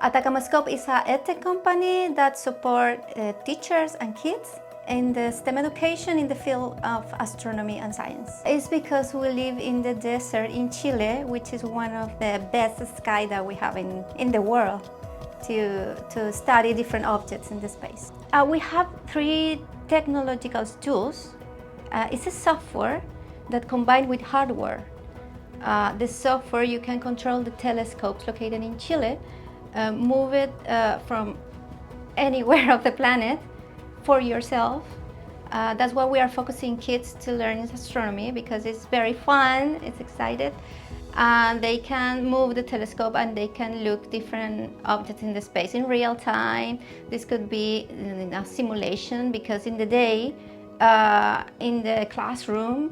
AtacamaScope is an edtech company that supports teachers and kids in the STEM education in the field of astronomy and science. It's because we live in the desert in Chile, which is one of the best sky that we have in the world to study different objects in the space. We have 3 technological tools. It's a software that combined with hardware. The software, you can control the telescopes located in Chile, move it from anywhere of the planet for yourself. That's why we are focusing kids to learn astronomy, because it's very fun, it's excited. They can move the telescope and they can look different objects in the space in real time. This could be in a simulation, because in the day, in the classroom,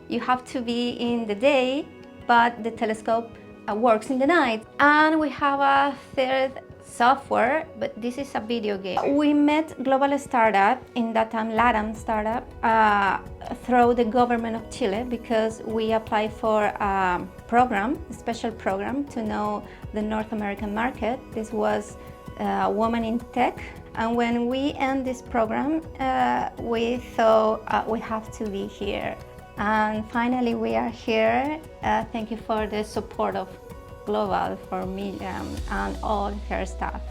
you have to be in the day, but the telescope works in the night. And we have a third software, but this is a video game. We met global startup, in that time LATAM startup, through the government of Chile, because we applied for a program, a special program to know the North American market. This was Women in Tech. And when we end this program, we thought we have to be here. And finally we are here. Thank you for the support of Global, for Miriam and all her staff.